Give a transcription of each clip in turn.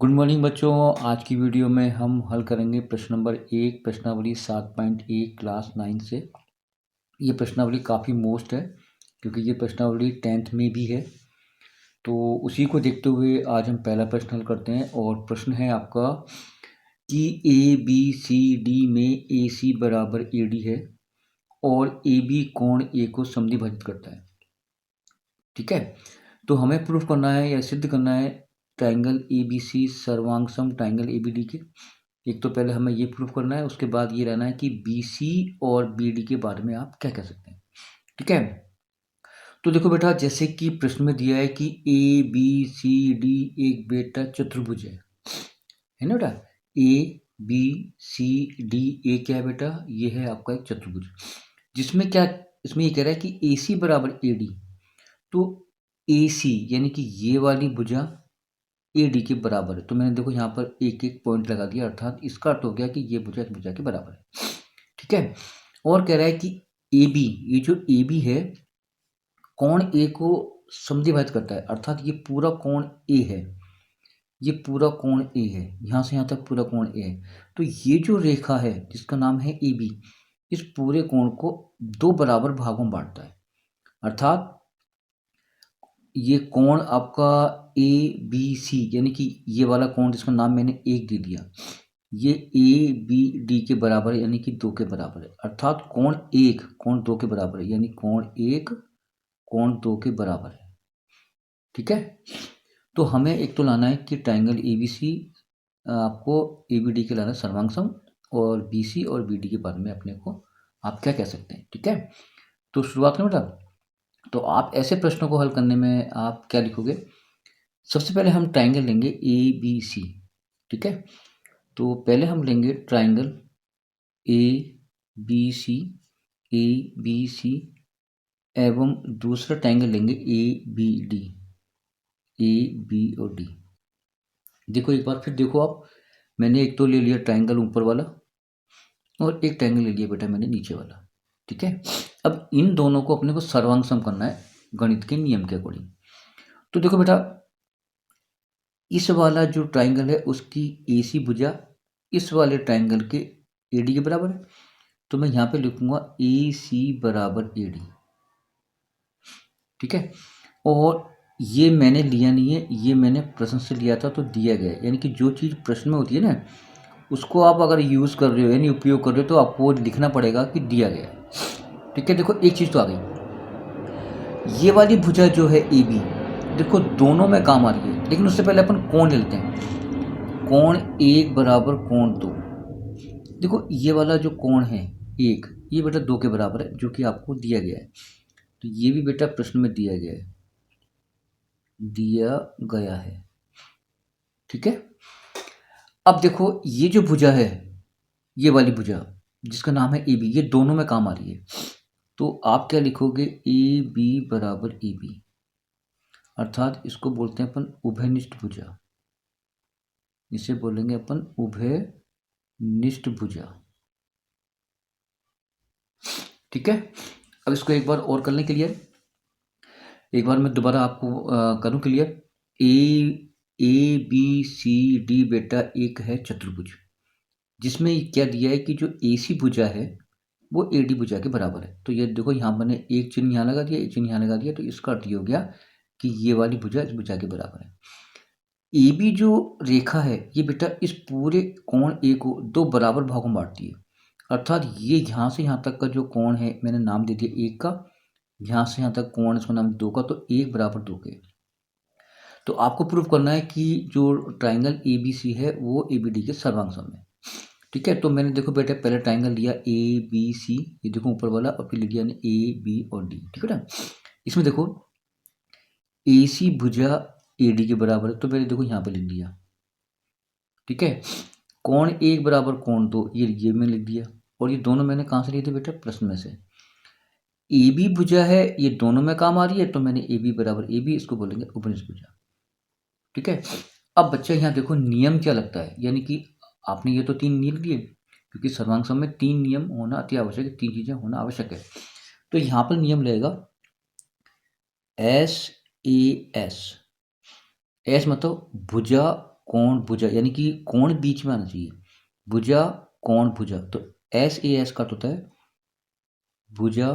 Good morning बच्चों। आज की वीडियो में हम हल करेंगे प्रश्न नंबर 1 प्रश्नावली 7.1 क्लास 9 से। ये प्रश्नावली काफ़ी मोस्ट है क्योंकि ये प्रश्नावली 10th में भी है, तो उसी को देखते हुए आज हम पहला प्रश्न हल करते हैं। और प्रश्न है आपका कि ए बी सी डी में ए सी बराबर ए डी है और ए बी कोण ए को समद्विभाजित करता है। ठीक है, तो हमें प्रूफ करना है या सिद्ध करना है ट्राइंगल ए बी सी सर्वांग सम ट्राइंगल ए बी डी के। एक तो पहले हमें ये प्रूफ करना है, उसके बाद ये रहना है कि बी सी और बी डी के बारे में आप क्या कह सकते हैं। ठीक है, तो देखो बेटा, जैसे कि प्रश्न में दिया है कि ए बी सी डी एक बेटा चतुर्भुज है ना बेटा। ए बी सी डी ए क्या है बेटा, ये है आपका एक चतुर्भुज, जिसमें क्या, इसमें ये कह रहा है कि ए सी बराबर ए डी। तो ए सी यानी कि ये वाली भुजा ए डी के बराबर है, तो मैंने देखो यहाँ पर एक एक पॉइंट लगा दिया, अर्थात इसका अर्थ हो गया कि ये भुजा इस भुजा के बराबर है। ठीक है, और कह रहा है कि ए बी, ये जो ए बी है कोण ए को समद्विभाजित करता है, अर्थात ये पूरा कोण ए है, ये पूरा कोण ए है, यहाँ से यहाँ तक पूरा कोण ए है। तो ये जो रेखा है जिसका नाम है ए बी, इस पूरे कोण को दो बराबर भागों में बांटता है, अर्थात ये कोण आपका ए बी सी यानी कि ये वाला कोण जिसका नाम मैंने एक दे दिया, ये ए बी डी के बराबर है यानी कि दो के बराबर है, अर्थात कोण एक कोण दो के बराबर है, यानी कोण एक कोण दो के बराबर है। ठीक है, तो हमें एक तो लाना है कि ट्राइंगल ए बी सी आपको ए बी डी के लाना सर्वांग सम, और बी सी और बी डी के बारे में अपने को आप क्या कह सकते हैं। ठीक है, तो शुरुआत करें बेटा। तो आप ऐसे प्रश्नों को हल करने में आप क्या लिखोगे, सबसे पहले हम ट्राइंगल लेंगे ए बी सी। ठीक है, तो पहले हम लेंगे ट्राइंगल ए बी सी एवं दूसरा ट्राइंगल लेंगे A B D, A B और डी। देखो एक बार फिर देखो आप, मैंने एक तो ले लिया ट्राइंगल ऊपर वाला और एक ट्राइंगल ले लिया बेटा मैंने नीचे वाला। ठीक है, अब इन दोनों को अपने को सर्वांग सम करना है गणित के नियम के अकॉर्डिंग। तो देखो बेटा, इस वाला जो ट्राइंगल है उसकी ए सी भुजा इस वाले ट्राइंगल के ए डी के बराबर है, तो मैं यहाँ पे लिखूंगा ए सी बराबर ए डी। ठीक है, और ये मैंने लिया नहीं है, ये मैंने प्रश्न से लिया था तो दिया गया है, यानी कि जो चीज़ प्रश्न में होती है ना, उसको आप अगर यूज़ कर रहे हो यानी उपयोग कर रहे हो तो आपको लिखना पड़ेगा कि दिया गया है। ठीक है, देखो एक चीज़ तो आ गई, ये वाली भुजा जो है ए बी, देखो दोनों में काम आ रही है, लेकिन उससे पहले अपन कोण ले लेते हैं। कोण एक बराबर कोण दो, देखो ये वाला जो कोण है एक, ये बेटा दो के बराबर है जो कि आपको दिया गया है, तो ये भी बेटा प्रश्न में दिया गया है। ठीक है, अब देखो ये जो भुजा है, ये वाली भुजा जिसका नाम है ए बी, ये दोनों में काम आ रही है, तो आप क्या लिखोगे, ए बी बराबर ए बी, अर्थात इसको बोलते हैं अपन उभयनिष्ठ भुजा, इसे बोलेंगे अपन उभयनिष्ठ भुजा। ठीक है, अब इसको एक बार और करने क्लियर, एक बार मैं दोबारा आपको करूं clear. A B C D बेटा एक है चतुर्भुज, जिसमें क्या दिया है कि जो ए सी भुजा है वो ए डी भुजा के बराबर है। तो ये देखो यहाँ मैंने एक चिन्ह यहाँ लगा दिया, एक चिन्ह यहाँ लगा दिया, तो इसका अर्थ ये हो गया कि ये वाली भुजा इस भुजा के बराबर है। ए बी जो रेखा है ये बेटा इस पूरे कोण ए को दो बराबर भागों में बांटती है, अर्थात ये यहाँ से यहाँ तक का जो कोण है मैंने नाम दे दिया एक का, यहाँ से यहाँ तक कोण इसका नाम दो का, तो एक बराबर दो के। तो आपको प्रूफ करना है कि जो ट्राइंगल ए बी सी है वो ए बी डी के सर्वांग सम है। ठीक है, तो मैंने देखो बेटा पहले ट्राइंगल लिया ए बी सी, ये देखो ऊपर वाला, और फिर लिया ए बी और डी। ठीक है ना, इसमें देखो ए सी भुजा ए डी के बराबर है, तो मैंने देखो यहाँ पे लिख दिया। ठीक है, कोण एक बराबर कोण दो, ये मैंने लिख दिया, और ये दोनों मैंने कहाँ से लिए थे बेटा, प्रश्न में से। ए बी भुजा है, ये दोनों में काम आ रही है, तो मैंने ए बी बराबर ए बी, इसको बोलेंगे उपनिष्ठ भुजा। ठीक है, अब बच्चा यहाँ देखो नियम क्या लगता है, यानी कि आपने ये तो तीन नियम दिए, क्योंकि सर्वांग सम में तीन नियम होना अति आवश्यक है, तीन चीजें होना आवश्यक है। तो यहाँ पर नियम लगेगा एस ए एस, एस मतलब भुजा कोण भुजा, यानी कि कोण बीच में आना चाहिए, भुजा कोण भुजा, तो एस ए एस का होता है भुजा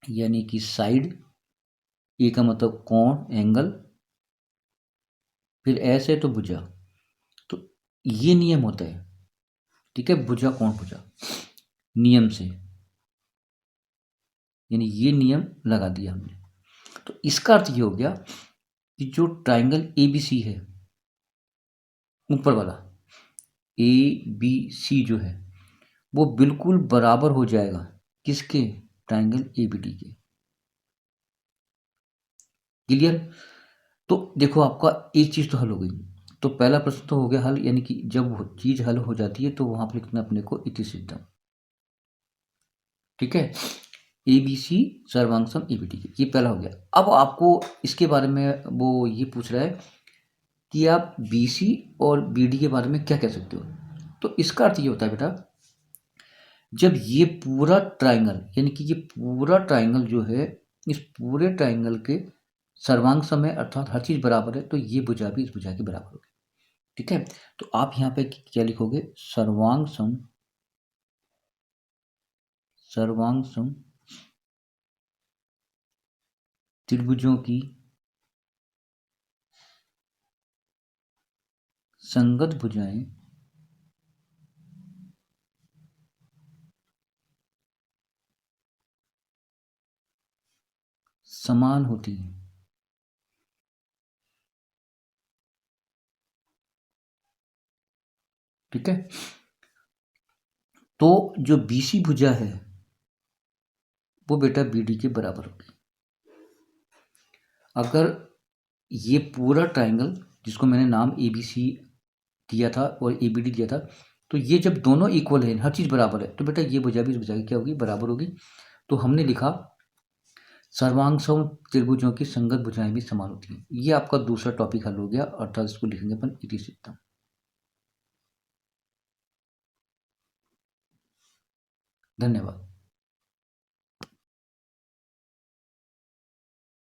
यानी कि साइड, ए का मतलब कोण एंगल, फिर एस है तो भुजा, तो ये नियम होता है, ठीक है, भुजा कोण भुजा नियम से, यानी ये नियम लगा दिया हमने। तो इसका अर्थ ये हो गया कि जो ट्राइंगल ए बी सी है, ऊपर वाला ए बी सी जो है वो बिल्कुल बराबर हो जाएगा किसके, ट्राइंगल ए बी डी के। क्लियर? तो देखो आपका एक चीज तो हल हो गई, तो पहला प्रश्न तो हो गया हल, यानी कि जब वो चीज हल हो जाती है तो वहां पर लिखना अपने को इति सिद्धम, ठीक है, ए बी सी सर्वांग ए बी डी, ये पहला हो गया। अब आपको इसके बारे में वो ये पूछ रहा है कि आप बी सी और बी डी के बारे में क्या कह सकते हो। तो इसका अर्थ ये होता है बेटा, जब ये पूरा ट्राइंगल, यानी कि ये पूरा ट्राइंगल जो है, इस पूरे ट्राइंगल के सर्वांग सम है, अर्थात हर चीज बराबर है, तो ये भुजा भी इस भुजा के बराबर होगी, ठीक है। तो आप यहाँ पे क्या लिखोगे, सर्वांग सम त्रिभुजों की संगत भुजाएं समान होती हैं, ठीक है। तो जो बीसी भुजा है वो बेटा बीडी के बराबर होगी। अगर ये पूरा ट्राइंगल जिसको मैंने नाम ए बी सी दिया था और ए बी डी दिया था, तो ये जब दोनों इक्वल है, हर चीज़ बराबर है, तो बेटा ये भुजा भी इस भुजा की क्या होगी, बराबर होगी। तो हमने लिखा सर्वांग सम त्रिभुजों की संगत भुजाएं भी समान होती हैं। ये आपका दूसरा टॉपिक हल हो गया, अर्थात इसको लिखेंगे अपन इति सिद्धम। धन्यवाद।